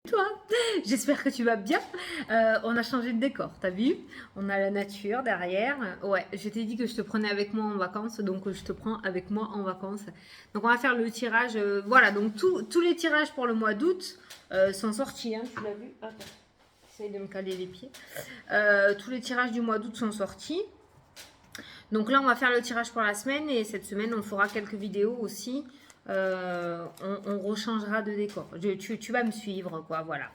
toi? J'espère que tu vas bien. On a changé de décor, t'as vu? On a la nature derrière. Ouais, je t'ai dit que je te prenais avec moi en vacances, donc je te prends avec moi en vacances. Donc on va faire le tirage. Voilà, donc tous les tirages pour le mois d'août sont sortis, hein, tu l'as vu? Attends, j'essaye de me caler les pieds. Tous les tirages du mois d'août sont sortis. Donc là, on va faire le tirage pour la semaine et cette semaine, on fera quelques vidéos aussi. On rechangera de décor. Tu vas me suivre, quoi, voilà.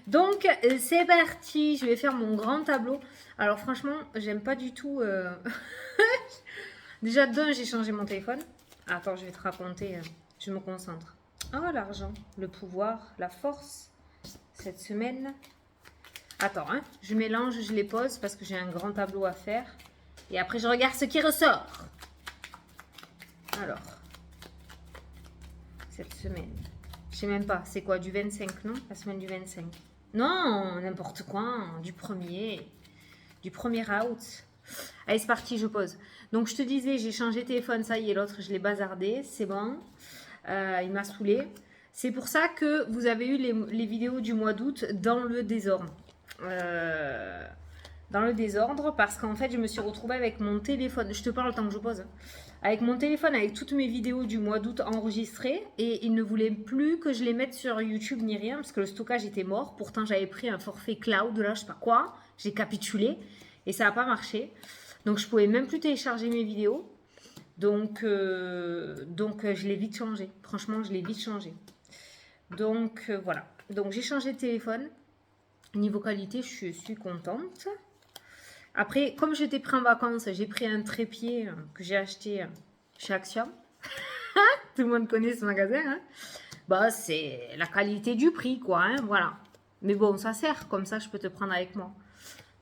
Donc, c'est parti. Je vais faire mon grand tableau. Alors, franchement, j'aime pas du tout. Déjà, d'un, j'ai changé mon téléphone. Attends, je vais te raconter. Je me concentre. Oh, l'argent, le pouvoir, la force. Cette semaine. Attends, hein, je mélange, je les pose parce que j'ai un grand tableau à faire. Et après, je regarde ce qui ressort. Alors, cette semaine. Je sais même pas, c'est quoi, du 25, non? La semaine du 25. Non, n'importe quoi, du 1er. Du 1er out. Allez, c'est parti, je pose. Donc, je te disais, j'ai changé de téléphone, ça y est, l'autre, je l'ai bazardé, c'est bon. Il m'a saoulé. C'est pour ça que vous avez eu les vidéos du mois d'août dans le désordre. Parce qu'en fait je me suis retrouvée avec mon téléphone, je te parle le temps que je pose, avec mon téléphone avec toutes mes vidéos du mois d'août enregistrées et il ne voulait plus que je les mette sur YouTube ni rien parce que le stockage était mort. Pourtant j'avais pris un forfait cloud là, je sais pas quoi, j'ai capitulé et ça n'a pas marché. Donc je pouvais même plus télécharger mes vidéos. Donc je l'ai vite changé. Franchement, je l'ai vite changé. Donc voilà. Donc j'ai changé de téléphone. Niveau qualité, je suis contente. Après, comme j'étais pris en vacances, j'ai pris un trépied que j'ai acheté chez Action. Tout le monde connaît ce magasin. Hein. Bah, c'est la qualité du prix, quoi. Hein, voilà. Mais bon, ça sert. Comme ça, je peux te prendre avec moi.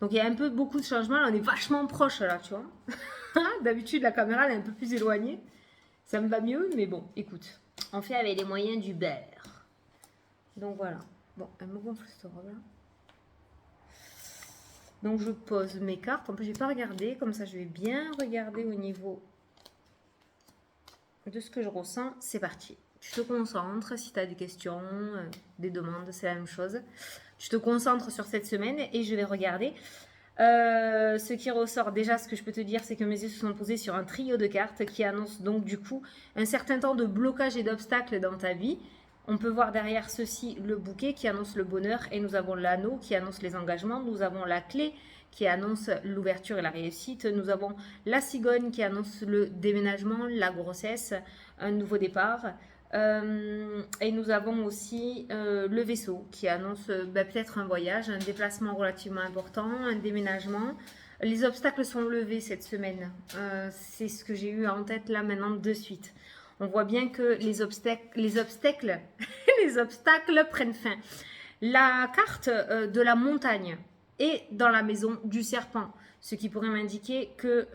Donc, il y a un peu beaucoup de changements. Là, on est vachement proche, là, tu vois. D'habitude, la caméra, elle est un peu plus éloignée. Ça me va mieux, mais bon, écoute. On fait avec les moyens du beurre. Donc, voilà. Bon, elle me gonfle cette robe-là. Donc je pose mes cartes. En plus, je n'ai pas regardé. Comme ça, je vais bien regarder au niveau de ce que je ressens. C'est parti. Tu te concentres. Si tu as des questions, des demandes, c'est la même chose. Tu te concentres sur cette semaine et je vais regarder. Ce qui ressort, déjà, ce que je peux te dire, c'est que mes yeux se sont posés sur un trio de cartes qui annonce donc du coup un certain temps de blocage et d'obstacles dans ta vie. On peut voir derrière ceci le bouquet qui annonce le bonheur et nous avons l'anneau qui annonce les engagements. Nous avons la clé qui annonce l'ouverture et la réussite. Nous avons la cigogne qui annonce le déménagement, la grossesse, un nouveau départ. Et nous avons aussi le vaisseau qui annonce peut-être un voyage, un déplacement relativement important, un déménagement. Les obstacles sont levés cette semaine. C'est ce que j'ai eu en tête là maintenant de suite. On voit bien que les obstacles prennent fin. La carte de la montagne est dans la maison du serpent, ce qui pourrait m'indiquer que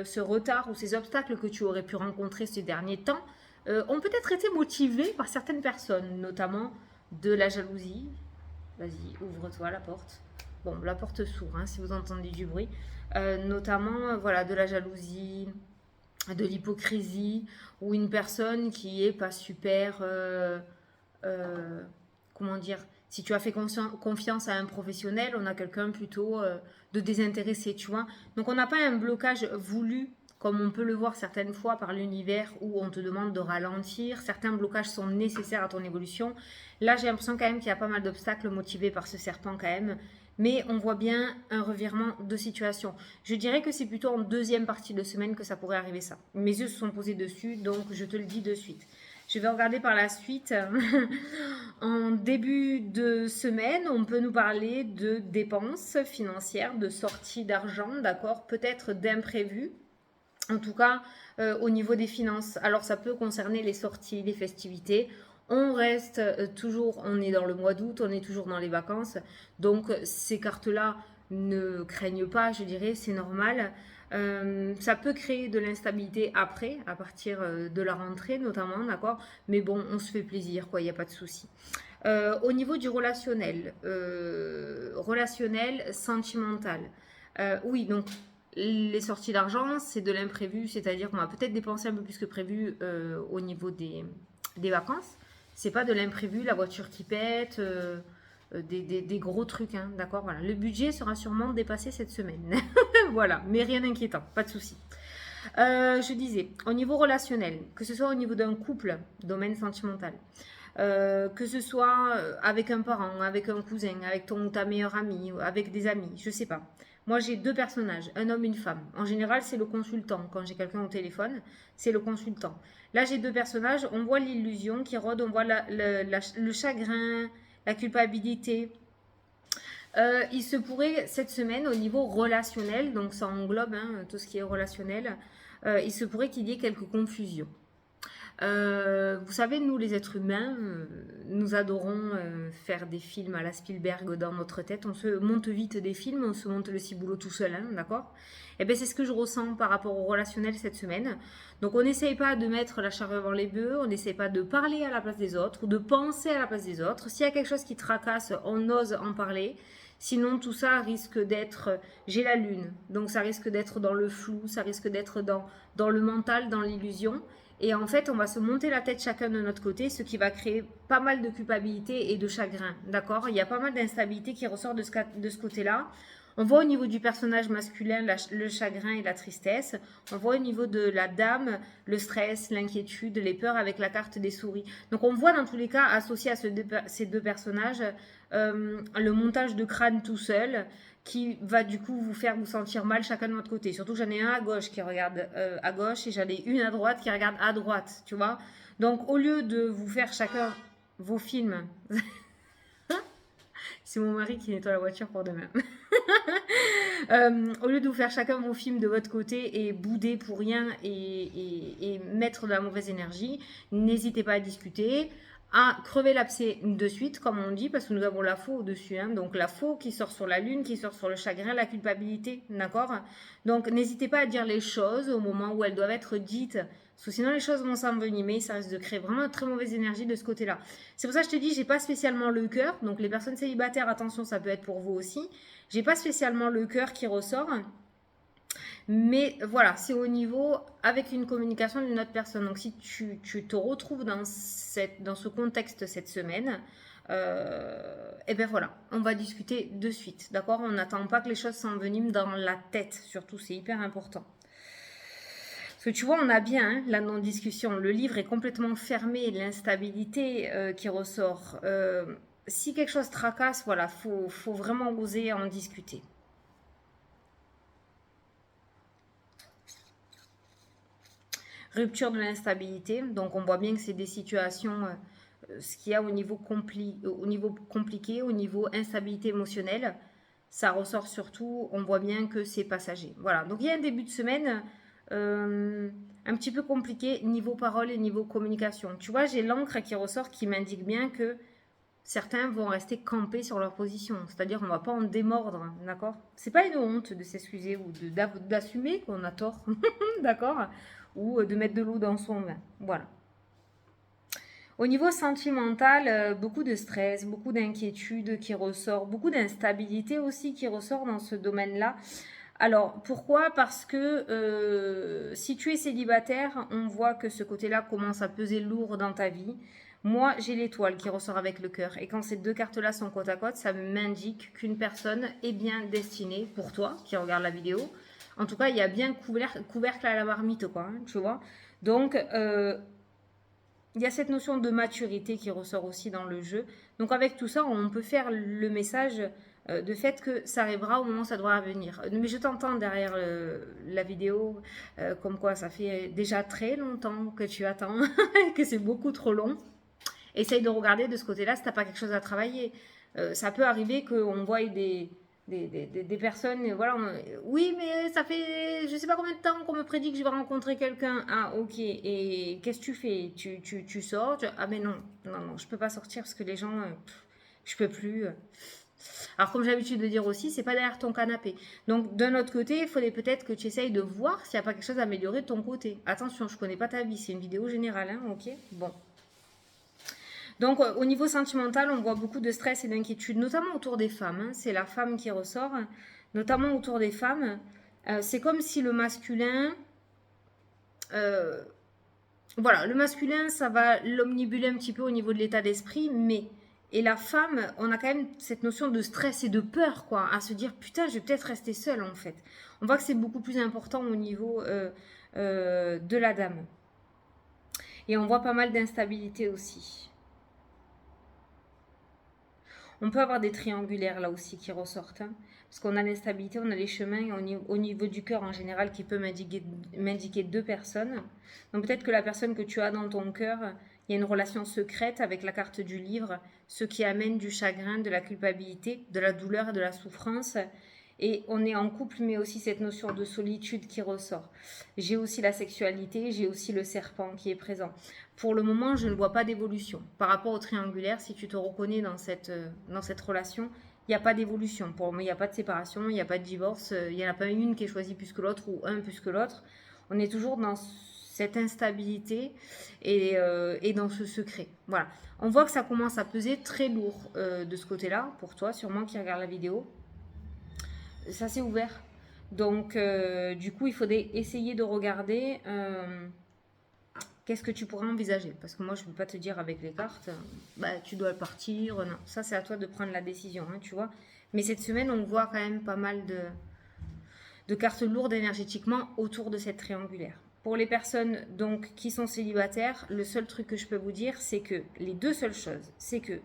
ce retard ou ces obstacles que tu aurais pu rencontrer ces derniers temps ont peut-être été motivés par certaines personnes, notamment de la jalousie. Vas-y, ouvre-toi la porte. Bon, la porte s'ouvre hein, si vous entendez du bruit. Notamment, voilà, de la jalousie, de l'hypocrisie, ou une personne qui est pas super, comment dire, si tu as fait confiance à un professionnel, on a quelqu'un plutôt de désintéressé, tu vois. Donc on n'a pas un blocage voulu, comme on peut le voir certaines fois par l'univers où on te demande de ralentir. Certains blocages sont nécessaires à ton évolution. Là, j'ai l'impression quand même qu'il y a pas mal d'obstacles motivés par ce serpent quand même. Mais on voit bien un revirement de situation. Je dirais que c'est plutôt en deuxième partie de semaine que ça pourrait arriver ça. Mes yeux se sont posés dessus, donc je te le dis de suite. Je vais regarder par la suite. En début de semaine, on peut nous parler de dépenses financières, de sorties d'argent, d'accord, peut-être d'imprévus. En tout cas, au niveau des finances. Alors, ça peut concerner les sorties, les festivités. On reste toujours, on est dans le mois d'août, on est toujours dans les vacances. Donc, ces cartes-là ne craignent pas, je dirais, c'est normal. Ça peut créer de l'instabilité après, à partir de la rentrée notamment, d'accord. Mais bon, on se fait plaisir, quoi, il n'y a pas de souci. Au niveau du relationnel, sentimental, oui, donc les sorties d'argent, c'est de l'imprévu, c'est-à-dire qu'on va peut-être dépenser un peu plus que prévu au niveau des vacances. C'est pas de l'imprévu, la voiture qui pète, des gros trucs, hein, d'accord. Voilà. Le budget sera sûrement dépassé cette semaine. Voilà, mais rien d'inquiétant, pas de souci. Je disais, au niveau relationnel, que ce soit au niveau d'un couple, domaine sentimental, que ce soit avec un parent, avec un cousin, avec ton ou ta meilleure amie, avec des amis, je sais pas. Moi, j'ai deux personnages, un homme, une femme. En général, c'est le consultant. Quand j'ai quelqu'un au téléphone, c'est le consultant. Là, j'ai deux personnages. On voit l'illusion qui rôde, on voit le chagrin, la culpabilité. Il se pourrait cette semaine au niveau relationnel, donc ça englobe hein, tout ce qui est relationnel, il se pourrait qu'il y ait quelques confusions. Vous savez, nous les êtres humains, nous adorons faire des films à la Spielberg dans notre tête. On se monte vite des films, on se monte le ciboulot tout seul, hein, d'accord. Et bien c'est ce que je ressens par rapport au relationnel cette semaine. Donc on n'essaye pas de mettre la charrue avant les bœufs, on n'essaye pas de parler à la place des autres ou de penser à la place des autres. S'il y a quelque chose qui tracasse, on ose en parler. Sinon, tout ça risque d'être, j'ai la lune, donc ça risque d'être dans le flou, ça risque d'être dans le mental, dans l'illusion. Et en fait, on va se monter la tête chacun de notre côté, ce qui va créer pas mal de culpabilité et de chagrin. D'accord. Il y a pas mal d'instabilité qui ressort de ce côté-là. On voit au niveau du personnage masculin le chagrin et la tristesse. On voit au niveau de la dame le stress, l'inquiétude, les peurs avec la carte des souris. Donc on voit dans tous les cas, associé à ces deux personnages, le montage de crâne tout seul, qui va du coup vous faire vous sentir mal chacun de votre côté. Surtout que j'en ai un à gauche qui regarde à gauche et j'en ai une à droite qui regarde à droite, tu vois. Donc au lieu de vous faire chacun vos films, c'est mon mari qui nettoie la voiture pour demain. Au lieu de vous faire chacun vos films de votre côté et bouder pour rien et mettre de la mauvaise énergie, n'hésitez pas à discuter, à crever l'abcès de suite, comme on dit, parce que nous avons la faux au-dessus. Hein, donc la faux qui sort sur la lune, qui sort sur le chagrin, la culpabilité, d'accord. Donc n'hésitez pas à dire les choses au moment où elles doivent être dites, parce que sinon les choses vont s'envenimer, ça risque de créer vraiment une très mauvaise énergie de ce côté-là. C'est pour ça que je te dis, j'ai pas spécialement le cœur, donc les personnes célibataires, attention, ça peut être pour vous aussi. J'ai pas spécialement le cœur qui ressort. Mais voilà, c'est au niveau avec une communication d'une autre personne. Donc si tu te retrouves dans ce contexte cette semaine, et ben voilà, on va discuter de suite. D'accord. On n'attend pas que les choses s'enveniment dans la tête. Surtout, c'est hyper important. Parce que tu vois, on a bien hein, la non-discussion. Le livre est complètement fermé, l'instabilité qui ressort. Si quelque chose tracasse, voilà, faut vraiment oser en discuter. Rupture de l'instabilité, donc on voit bien que c'est des situations, ce qu'il y a au niveau compliqué, au niveau instabilité émotionnelle, ça ressort surtout, on voit bien que c'est passager. Voilà, donc il y a un début de semaine un petit peu compliqué niveau parole et niveau communication. Tu vois, j'ai l'encre qui ressort qui m'indique bien que certains vont rester campés sur leur position, c'est-à-dire on ne va pas en démordre, d'accord. C'est pas une honte de s'excuser ou d'assumer qu'on a tort, d'accord, ou de mettre de l'eau dans son vin, voilà. Au niveau sentimental, beaucoup de stress, beaucoup d'inquiétude qui ressort, beaucoup d'instabilité aussi qui ressort dans ce domaine-là. Alors, pourquoi? Parce que si tu es célibataire, on voit que ce côté-là commence à peser lourd dans ta vie. Moi, j'ai l'étoile qui ressort avec le cœur. Et quand ces deux cartes-là sont côte à côte, ça m'indique qu'une personne est bien destinée, pour toi qui regarde la vidéo. En tout cas, il y a bien couvercle à la marmite, quoi, hein, tu vois. Donc, il y a cette notion de maturité qui ressort aussi dans le jeu. Donc, avec tout ça, on peut faire le message de fait que ça arrivera au moment où ça doit venir. Mais je t'entends derrière la vidéo, comme quoi ça fait déjà très longtemps que tu attends, que c'est beaucoup trop long. Essaye de regarder de ce côté-là si tu n'as pas quelque chose à travailler. Ça peut arriver qu'on voie des personnes, voilà, oui, mais ça fait je sais pas combien de temps qu'on me prédit que je vais rencontrer quelqu'un. Ah, ok, et qu'est-ce que tu fais? Tu sors? Ah, mais non, je peux pas sortir parce que les gens, je peux plus. Alors, comme j'ai l'habitude de dire aussi, c'est pas derrière ton canapé. Donc, d'un autre côté, il faudrait peut-être que tu essayes de voir s'il n'y a pas quelque chose à améliorer de ton côté. Attention, je connais pas ta vie, c'est une vidéo générale, hein, ok? Bon. Donc, au niveau sentimental, on voit beaucoup de stress et d'inquiétude, notamment autour des femmes. Hein. C'est la femme qui ressort, notamment autour des femmes. C'est comme si le masculin... voilà, le masculin, ça va l'omnibuler un petit peu au niveau de l'état d'esprit, mais Et la femme, on a quand même cette notion de stress et de peur, quoi, à se dire putain, je vais peut-être rester seule en fait. On voit que c'est beaucoup plus important au niveau de la dame. Et on voit pas mal d'instabilité aussi. On peut avoir des triangulaires là aussi qui ressortent. Hein, parce qu'on a l'instabilité, on a les chemins au niveau du cœur en général qui peut m'indiquer deux personnes. Donc peut-être que la personne que tu as dans ton cœur, il y a une relation secrète avec la carte du livre, ce qui amène du chagrin, de la culpabilité, de la douleur et de la souffrance. Et on est en couple, mais aussi cette notion de solitude qui ressort. J'ai aussi la sexualité, j'ai aussi le serpent qui est présent. Pour le moment, je ne vois pas d'évolution. Par rapport au triangulaire, si tu te reconnais dans cette relation, il n'y a pas d'évolution. Pour moi, il n'y a pas de séparation, il n'y a pas de divorce, il n'y en a pas une qui est choisie plus que l'autre ou un plus que l'autre. On est toujours dans cette instabilité et dans ce secret. Voilà. On voit que ça commence à peser très lourd de ce côté-là, pour toi, sûrement qui regarde la vidéo. Ça s'est ouvert. Donc, du coup, il faudrait essayer de regarder qu'est-ce que tu pourrais envisager. Parce que moi, je ne peux pas te dire avec les cartes, bah, tu dois partir. Non, ça, c'est à toi de prendre la décision, hein, tu vois. Mais cette semaine, on voit quand même pas mal de cartes lourdes énergétiquement autour de cette triangulaire. Pour les personnes donc qui sont célibataires, le seul truc que je peux vous dire, c'est que les deux seules choses, c'est que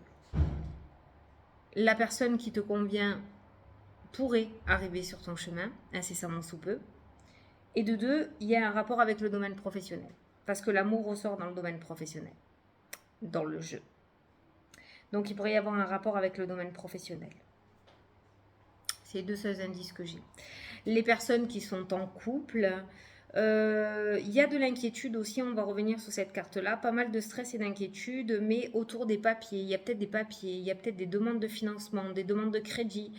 la personne qui te convient pourrait arriver sur ton chemin, incessamment sous peu. Et de deux, il y a un rapport avec le domaine professionnel. Parce que l'amour ressort dans le domaine professionnel, dans le jeu. Donc il pourrait y avoir un rapport avec le domaine professionnel. C'est les deux seuls indices que j'ai. Les personnes qui sont en couple, il y a de l'inquiétude aussi, on va revenir sur cette carte-là, pas mal de stress et d'inquiétude, mais autour des papiers. Il y a peut-être des papiers, il y a peut-être des demandes de financement, des demandes de crédit.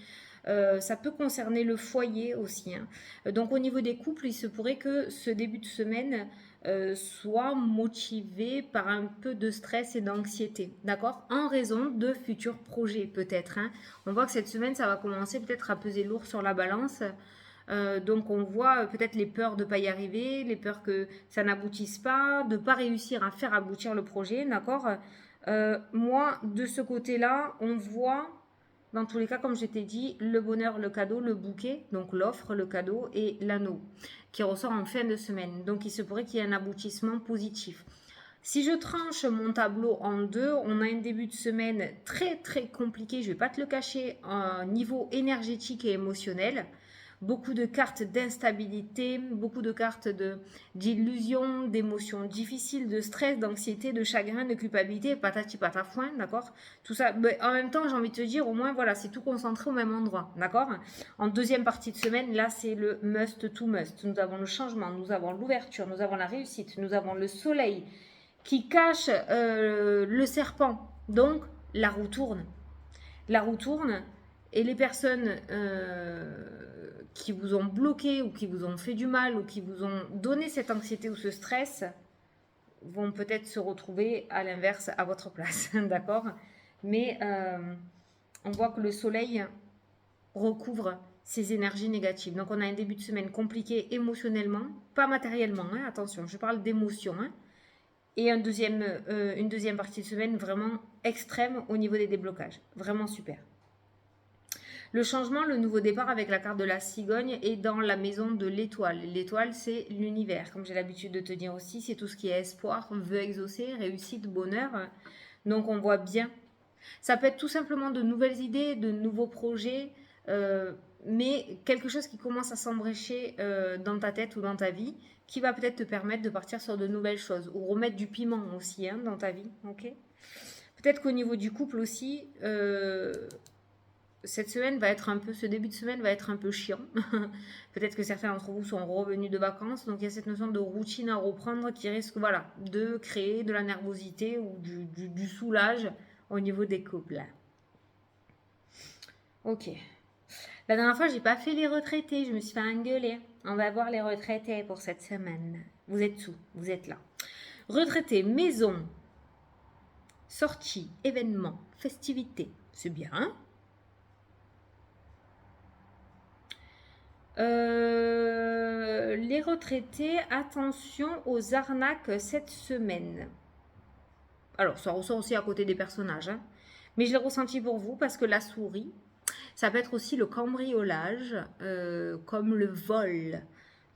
Ça peut concerner le foyer aussi. Hein. Donc au niveau des couples, il se pourrait que ce début de semaine soit motivé par un peu de stress et d'anxiété, d'accord? En raison de futurs projets peut-être. Hein. On voit que cette semaine, ça va commencer peut-être à peser lourd sur la balance. Donc on voit peut-être les peurs de ne pas y arriver, les peurs que ça n'aboutisse pas, de ne pas réussir à faire aboutir le projet, d'accord? Moi, de ce côté-là, on voit dans tous les cas, comme je t'ai dit, le bonheur, le cadeau, le bouquet, donc l'offre, le cadeau et l'anneau qui ressort en fin de semaine. Donc il se pourrait qu'il y ait un aboutissement positif. Si je tranche mon tableau en deux, on a un début de semaine très très compliqué, je ne vais pas te le cacher, au niveau énergétique et émotionnel. Beaucoup de cartes d'instabilité, beaucoup de cartes d'illusion, d'émotions difficiles, de stress, d'anxiété, de chagrin, de culpabilité, patati patafouin, d'accord? Tout ça, mais en même temps, j'ai envie de te dire, au moins, voilà, c'est tout concentré au même endroit, d'accord? En deuxième partie de semaine, là, c'est le must to must. Nous avons le changement, nous avons l'ouverture, nous avons la réussite, nous avons le soleil qui cache le serpent. Donc, la roue tourne. La roue tourne et les personnes qui vous ont bloqué ou qui vous ont fait du mal ou qui vous ont donné cette anxiété ou ce stress vont peut-être se retrouver à l'inverse à votre place, d'accord? Mais on voit que le soleil recouvre ces énergies négatives. Donc on a un début de semaine compliqué émotionnellement, pas matériellement, hein, attention, je parle d'émotion, hein, et une deuxième partie de semaine vraiment extrême au niveau des déblocages, vraiment super. Le changement, le nouveau départ avec la carte de la cigogne est dans la maison de l'étoile. L'étoile, c'est l'univers. Comme j'ai l'habitude de te dire aussi, c'est tout ce qui est espoir, vœu exaucé, réussite, bonheur. Donc on voit bien. Ça peut être tout simplement de nouvelles idées, de nouveaux projets, mais quelque chose qui commence à s'embrécher dans ta tête ou dans ta vie, qui va peut-être te permettre de partir sur de nouvelles choses, ou remettre du piment aussi hein, dans ta vie. Okay, peut-être qu'au niveau du couple aussi... cette semaine va être un peu, ce début de semaine va être un peu chiant. Peut-être que certains d'entre vous sont revenus de vacances, donc il y a cette notion de routine à reprendre qui risque, voilà, de créer de la nervosité ou du soulage au niveau des couples. Ok. La dernière fois, j'ai pas fait les retraités, je me suis fait engueuler. On va voir les retraités pour cette semaine. Vous êtes où? Vous êtes là. Retraités, maison, sortie, événement, festivité. C'est bien, hein? Les retraités, attention aux arnaques cette semaine. Alors, ça ressort aussi à côté des personnages, hein, Mais je l'ai ressenti pour vous parce que la souris, ça peut être aussi le cambriolage, comme le vol.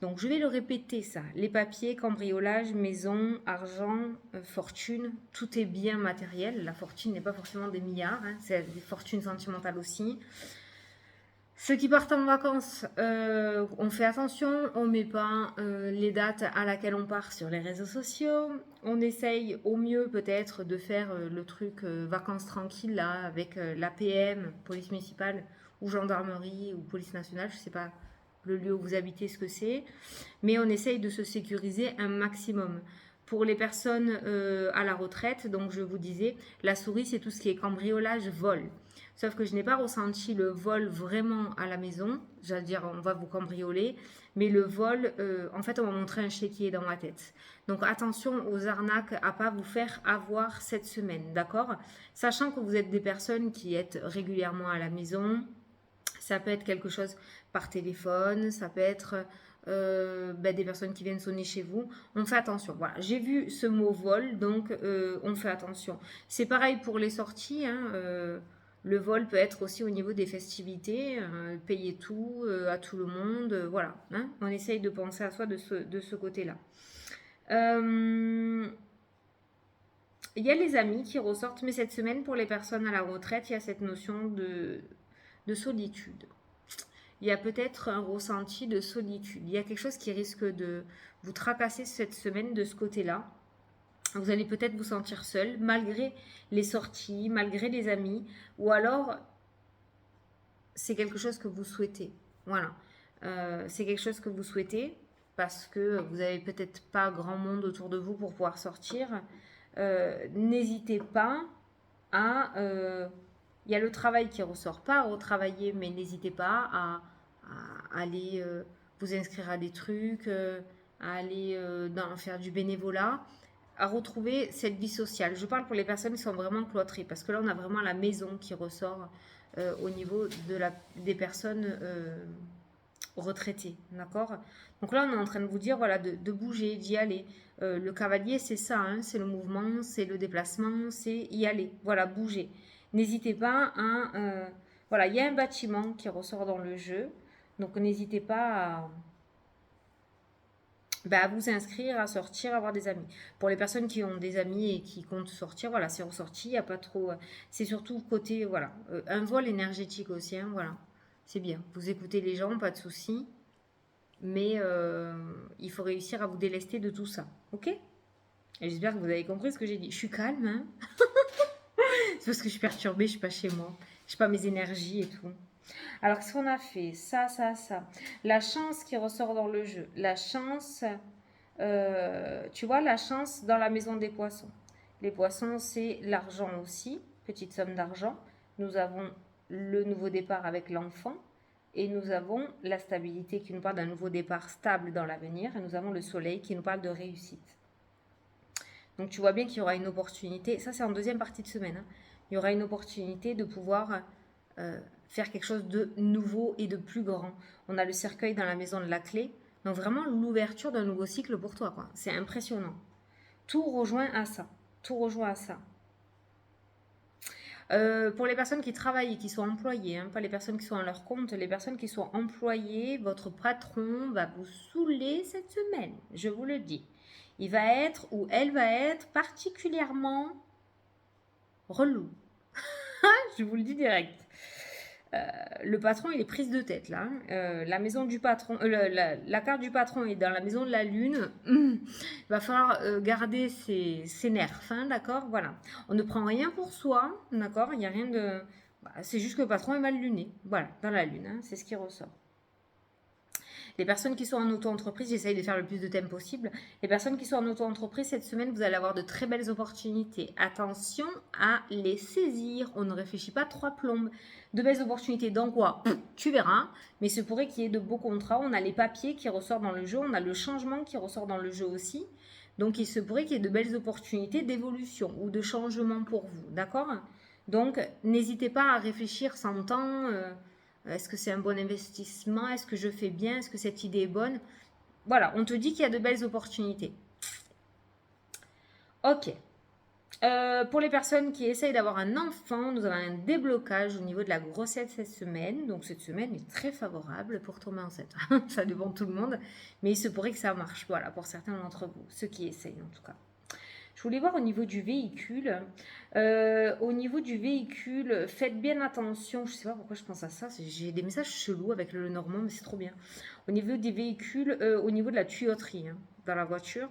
Donc, je vais le répéter ça. Les papiers, cambriolage, maison, argent, fortune, tout est bien matériel. La fortune n'est pas forcément des milliards, hein, c'est des fortunes sentimentales aussi. Ceux qui partent en vacances, on fait attention, on ne met pas les dates à laquelle on part sur les réseaux sociaux. On essaye au mieux peut-être de faire le truc vacances tranquilles là, avec l'APM, police municipale ou gendarmerie ou police nationale, je ne sais pas le lieu où vous habitez ce que c'est, mais on essaye de se sécuriser un maximum. Pour les personnes à la retraite, donc je vous disais, la souris c'est tout ce qui est cambriolage, vol. Sauf que je n'ai pas ressenti le vol vraiment à la maison. J'allais dire, on va vous cambrioler. Mais le vol, en fait, on m'a montré un chéquier dans ma tête. Donc attention aux arnaques à pas vous faire avoir cette semaine, d'accord? Sachant que vous êtes des personnes qui êtes régulièrement à la maison. Ça peut être quelque chose par téléphone, ça peut être des personnes qui viennent sonner chez vous. On fait attention. Voilà, j'ai vu ce mot vol, donc on fait attention. C'est pareil pour les sorties, hein, le vol peut être aussi au niveau des festivités, payer tout à tout le monde, voilà. Hein, on essaye de penser à soi de ce côté-là. Il y a les amis qui ressortent, mais cette semaine, pour les personnes à la retraite, il y a cette notion de solitude. Il y a peut-être un ressenti de solitude. Il y a quelque chose qui risque de vous tracasser cette semaine de ce côté-là. Vous allez peut-être vous sentir seul, malgré les sorties, malgré les amis, ou alors c'est quelque chose que vous souhaitez. Voilà, c'est quelque chose que vous souhaitez parce que vous n'avez peut-être pas grand monde autour de vous pour pouvoir sortir. N'hésitez pas à... il y a le travail qui ressort, pas à retravailler, mais n'hésitez pas à aller vous inscrire à des trucs, à aller faire du bénévolat, à retrouver cette vie sociale. Je parle pour les personnes qui sont vraiment cloîtrées, parce que là, on a vraiment la maison qui ressort au niveau des personnes retraitées, d'accord? Donc là, on est en train de vous dire, voilà, de bouger, d'y aller. Le cavalier, c'est ça, hein, c'est le mouvement, c'est le déplacement, c'est y aller. Voilà, bouger. N'hésitez pas à... voilà, il y a un bâtiment qui ressort dans le jeu, donc n'hésitez pas à vous inscrire, à sortir, à avoir des amis. Pour les personnes qui ont des amis et qui comptent sortir, voilà, c'est ressorti, il n'y a pas trop... c'est surtout côté, voilà, un vol énergétique aussi, hein, voilà. C'est bien, vous écoutez les gens, pas de souci, mais il faut réussir à vous délester de tout ça, ok? Et j'espère que vous avez compris ce que j'ai dit. Je suis calme, hein. C'est parce que je suis perturbée, je suis pas chez moi. Je sais pas mes énergies et tout. Alors, qu'est-ce qu'on a fait? Ça. La chance qui ressort dans le jeu. La chance, tu vois, la chance dans la maison des poissons. Les poissons, c'est l'argent aussi, petite somme d'argent. Nous avons le nouveau départ avec l'enfant. Et nous avons la stabilité qui nous parle d'un nouveau départ stable dans l'avenir. Et nous avons le soleil qui nous parle de réussite. Donc, tu vois bien qu'il y aura une opportunité. Ça, c'est en deuxième partie de semaine. Hein. Il y aura une opportunité de pouvoir faire quelque chose de nouveau et de plus grand. On a le cercueil dans la maison de la clé. Donc, vraiment, l'ouverture d'un nouveau cycle pour toi, quoi. C'est impressionnant. Tout rejoint à ça. Tout rejoint à ça. Pour les personnes qui travaillent et qui sont employées, hein, pas les personnes qui sont à leur compte, les personnes qui sont employées, votre patron va vous saouler cette semaine. Je vous le dis. Il va être ou elle va être particulièrement relou. Je vous le dis direct. Le patron, il est prise de tête là. La maison du patron, la carte du patron est dans la maison de la lune. Il va falloir garder ses nerfs, hein, d'accord? Voilà. On ne prend rien pour soi, d'accord? Il n'y a rien de... c'est juste que le patron est mal luné. Voilà, dans la lune, hein, c'est ce qui ressort. Les personnes qui sont en auto-entreprise, j'essaye de faire le plus de thèmes possible. Les personnes qui sont en auto-entreprise, cette semaine, vous allez avoir de très belles opportunités. Attention à les saisir. On ne réfléchit pas trois plombes. De belles opportunités dans quoi? Tu verras. Mais ce pourrait qu'il y ait de beaux contrats. On a les papiers qui ressortent dans le jeu. On a le changement qui ressort dans le jeu aussi. Donc, il se pourrait qu'il y ait de belles opportunités d'évolution ou de changement pour vous. D'accord? Donc, n'hésitez pas à réfléchir sans temps... est-ce que c'est un bon investissement? Est-ce que je fais bien? Est-ce que cette idée est bonne? Voilà, on te dit qu'il y a de belles opportunités. Ok. Pour les personnes qui essayent d'avoir un enfant, nous avons un déblocage au niveau de la grossesse cette semaine. Donc cette semaine est très favorable pour tomber enceinte. Ça dépend de tout le monde, mais il se pourrait que ça marche. Voilà, pour certains d'entre vous, ceux qui essayent en tout cas. Je voulais voir au niveau du véhicule. Au niveau du véhicule, faites bien attention. Je ne sais pas pourquoi je pense à ça. J'ai des messages chelous avec le Normand, mais c'est trop bien. Au niveau des véhicules, au niveau de la tuyauterie dans la voiture,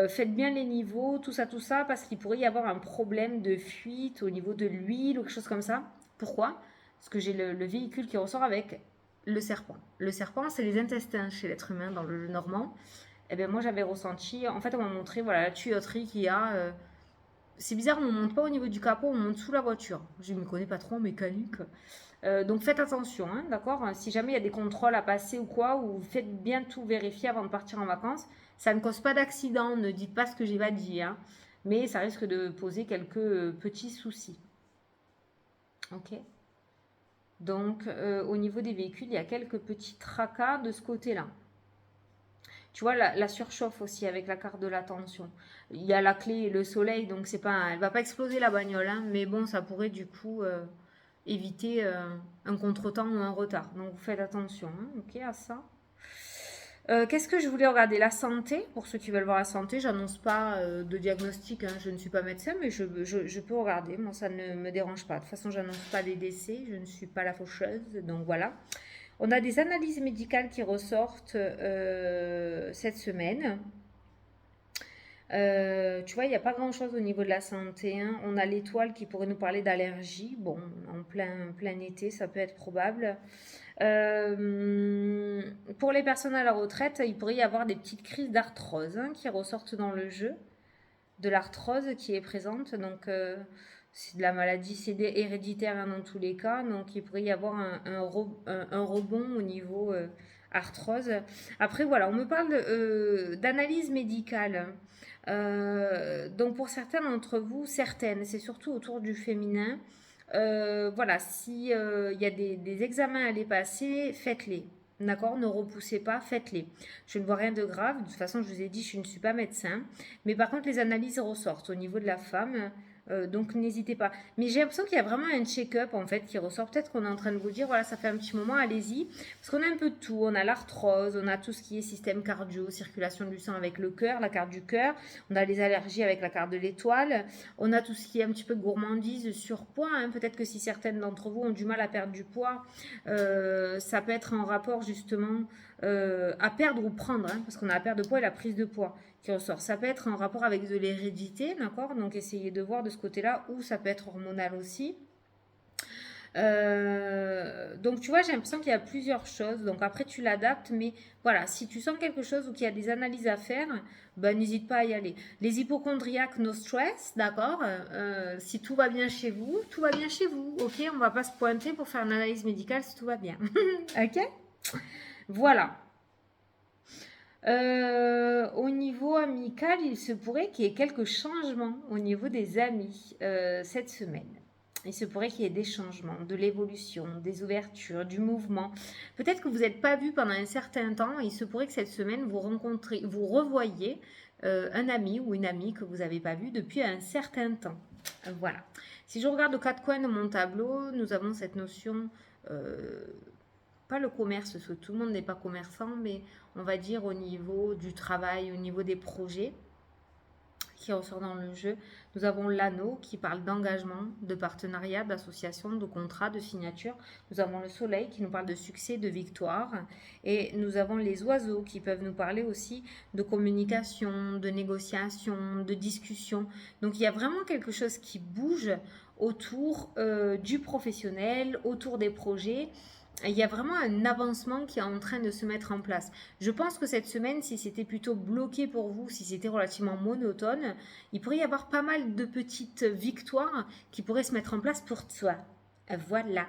faites bien les niveaux, tout ça, parce qu'il pourrait y avoir un problème de fuite au niveau de l'huile ou quelque chose comme ça. Pourquoi? Parce que j'ai le véhicule qui ressort avec le serpent. Le serpent, c'est les intestins chez l'être humain dans le normand. Et bien moi, j'avais ressenti, en fait, on m'a montré voilà, la tuyauterie qu'il y a. C'est bizarre, on ne monte pas au niveau du capot, on monte sous la voiture. Je ne me connais pas trop en mécanique. Donc faites attention, d'accord. Si jamais il y a des contrôles à passer ou quoi, ou faites bien tout vérifier avant de partir en vacances. Ça ne cause pas d'accident, ne dites pas ce que j'ai pas dit, mais ça risque de poser quelques petits soucis. Ok. Donc au niveau des véhicules, il y a quelques petits tracas de ce côté-là. Tu vois, la surchauffe aussi avec la carte de l'attention. Il y a la clé et le soleil, donc c'est pas, elle va pas exploser la bagnole, mais bon, ça pourrait du coup éviter un contretemps ou un retard. Donc vous faites attention, ok, à ça. Qu'est-ce que je voulais regarder? La santé, pour ceux qui veulent voir la santé, j'annonce pas de diagnostic, je ne suis pas médecin, mais je peux regarder, moi ça ne me dérange pas. De toute façon, j'annonce pas des décès, je ne suis pas la faucheuse, donc voilà. On a des analyses médicales qui ressortent cette semaine. Tu vois, il n'y a pas grand-chose au niveau de la santé. On a l'étoile qui pourrait nous parler d'allergie. Bon, en plein été, ça peut être probable. Pour les personnes à la retraite, il pourrait y avoir des petites crises d'arthrose qui ressortent dans le jeu. De l'arthrose qui est présente. Donc, c'est de la maladie, c'est héréditaire dans tous les cas. Donc, il pourrait y avoir un rebond au niveau arthrose. Après, voilà, on me parle d'analyse médicale. Donc, pour certains d'entre vous, certaines, c'est surtout autour du féminin. Voilà, si il y a des examens à les passer, faites-les. D'accord? Ne repoussez pas, faites-les. Je ne vois rien de grave. De toute façon, je vous ai dit, je ne suis pas médecin. Mais par contre, les analyses ressortent au niveau de la femme. Donc, n'hésitez pas. Mais j'ai l'impression qu'il y a vraiment un check-up, en fait, qui ressort. Peut-être qu'on est en train de vous dire, voilà, ça fait un petit moment, allez-y. Parce qu'on a un peu de tout. On a l'arthrose, on a tout ce qui est système cardio, circulation du sang avec le cœur, la carte du cœur. On a les allergies avec la carte de l'étoile. On a tout ce qui est un petit peu gourmandise, surpoids. Peut-être que si certaines d'entre vous ont du mal à perdre du poids, ça peut être en rapport justement à perdre ou prendre, parce qu'on a la perte de poids et la prise de poids qui ressort. Ça peut être en rapport avec de l'hérédité, d'accord? Donc essayez de voir de ce côté-là, ou ça peut être hormonal aussi. Donc tu vois, j'ai l'impression qu'il y a plusieurs choses. Donc après tu l'adaptes, mais voilà, si tu sens quelque chose ou qu'il y a des analyses à faire, ben, n'hésite pas à y aller. Les hypochondriaques, no stress, d'accord. Si tout va bien chez vous, tout va bien chez vous. Ok, on va pas se pointer pour faire une analyse médicale si tout va bien. Ok. Voilà. Au niveau amical, il se pourrait qu'il y ait quelques changements au niveau des amis cette semaine. Il se pourrait qu'il y ait des changements, de l'évolution, des ouvertures, du mouvement. Peut-être que vous n'êtes pas vu pendant un certain temps. Il se pourrait que cette semaine, vous revoyez un ami ou une amie que vous n'avez pas vu depuis un certain temps. Voilà. Si je regarde aux quatre coins de mon tableau, nous avons cette notion, pas le commerce, parce que tout le monde n'est pas commerçant, mais on va dire au niveau du travail, au niveau des projets qui ressort dans le jeu. Nous avons l'anneau qui parle d'engagement, de partenariat, d'association, de contrat, de signature. Nous avons le soleil qui nous parle de succès, de victoire. Et nous avons les oiseaux qui peuvent nous parler aussi de communication, de négociation, de discussion. Donc il y a vraiment quelque chose qui bouge autour du professionnel, autour des projets. Il y a vraiment un avancement qui est en train de se mettre en place. Je pense que cette semaine, si c'était plutôt bloqué pour vous, si c'était relativement monotone, il pourrait y avoir pas mal de petites victoires qui pourraient se mettre en place pour toi. Voilà.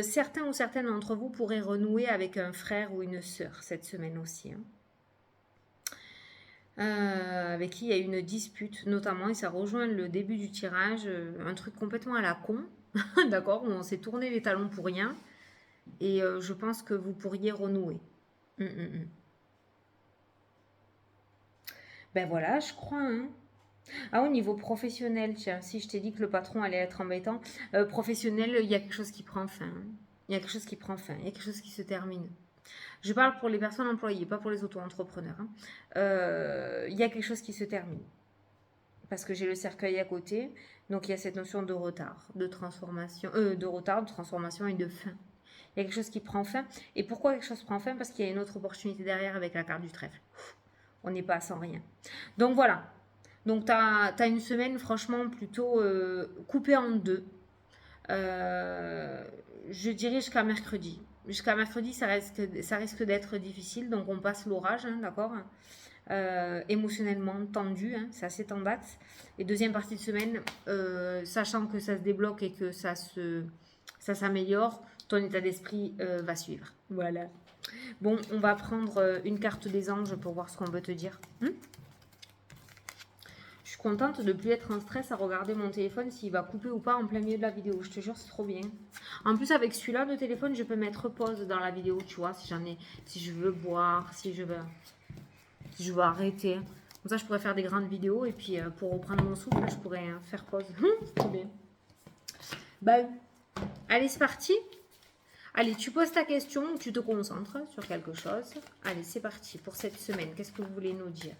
Certains ou certaines d'entre vous pourraient renouer avec un frère ou une sœur cette semaine aussi. Avec qui il y a eu une dispute notamment, et ça rejoint le début du tirage, un truc complètement à la con, d'accord, où on s'est tourné les talons pour rien, et je pense que vous pourriez renouer. Ben voilà, je crois, hein. Ah, au niveau professionnel, tiens, si je t'ai dit que le patron allait être embêtant, professionnel, il y a quelque chose qui prend fin, hein. Il y a quelque chose qui prend fin, il y a quelque chose qui se termine. Je parle pour les personnes employées, pas pour les auto-entrepreneurs, hein. Il y a quelque chose qui se termine. Parce que j'ai le cercueil à côté, donc il y a cette notion de retard, de transformation, de retard, de transformation et de fin. Il y a quelque chose qui prend fin. Et pourquoi quelque chose prend fin? Parce qu'il y a une autre opportunité derrière avec la carte du trèfle. On n'est pas sans rien. Donc voilà. Donc tu as une semaine franchement plutôt coupée en deux. Je dirais jusqu'à mercredi. Jusqu'à mercredi, ça risque d'être difficile. Donc on passe l'orage, hein, d'accord? Émotionnellement tendu, hein, c'est assez tendax. Et deuxième partie de semaine, sachant que ça se débloque et que ça s'améliore, ton état d'esprit va suivre. Voilà. Bon, on va prendre une carte des anges pour voir ce qu'on veut te dire. Je suis contente de ne plus être en stress à regarder mon téléphone s'il va couper ou pas en plein milieu de la vidéo. Je te jure, c'est trop bien. En plus, avec celui-là de téléphone, je peux mettre pause dans la vidéo, tu vois, si je veux boire, si je veux arrêter. Comme ça, je pourrais faire des grandes vidéos et puis pour reprendre mon souffle, je pourrais faire pause. C'est trop bien. Bah, allez, c'est parti. Allez, tu poses ta question, tu te concentres sur quelque chose. Allez, c'est parti pour cette semaine. Qu'est-ce que vous voulez nous dire?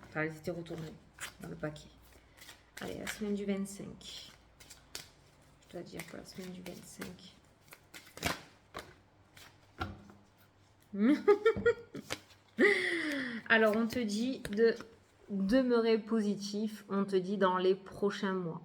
Enfin, elles étaient retournées dans le paquet. Allez, la semaine du 25. Je dois dire pour la semaine du 25. Alors, on te dit de demeurer positif, on te dit dans les prochains mois.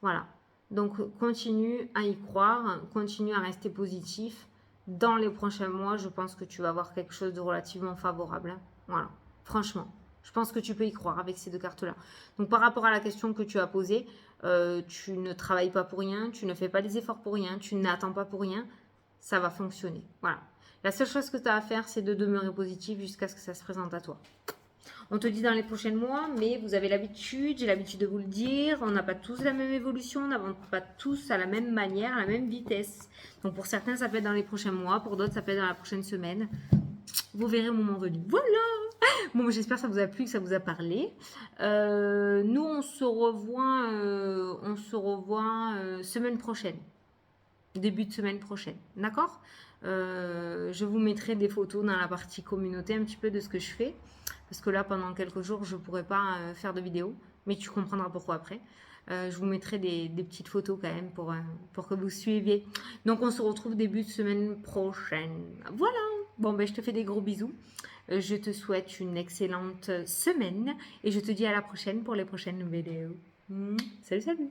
Voilà. Donc, continue à y croire, continue à rester positif. Dans les prochains mois, je pense que tu vas avoir quelque chose de relativement favorable. Voilà. Franchement, je pense que tu peux y croire avec ces deux cartes-là. Donc, par rapport à la question que tu as posée, tu ne travailles pas pour rien, tu ne fais pas des efforts pour rien, tu n'attends pas pour rien. Ça va fonctionner. Voilà. La seule chose que tu as à faire, c'est de demeurer positif jusqu'à ce que ça se présente à toi. On te dit dans les prochains mois, mais vous avez l'habitude, j'ai l'habitude de vous le dire, on n'a pas tous la même évolution, on n'avance pas tous à la même manière, à la même vitesse. Donc pour certains, ça peut être dans les prochains mois, pour d'autres, ça peut être dans la prochaine semaine. Vous verrez au moment venu. Voilà. Bon, j'espère que ça vous a plu, que ça vous a parlé. Nous, on se revoit semaine prochaine. Début de semaine prochaine. D'accord? Je vous mettrai des photos dans la partie communauté un petit peu de ce que je fais. Parce que là, pendant quelques jours, je ne pourrai pas faire de vidéo. Mais tu comprendras pourquoi après. Je vous mettrai des petites photos quand même pour que vous suiviez. Donc, on se retrouve début de semaine prochaine. Voilà. Bon, ben, je te fais des gros bisous. Je te souhaite une excellente semaine. Et je te dis à la prochaine pour les prochaines vidéos. Salut, salut.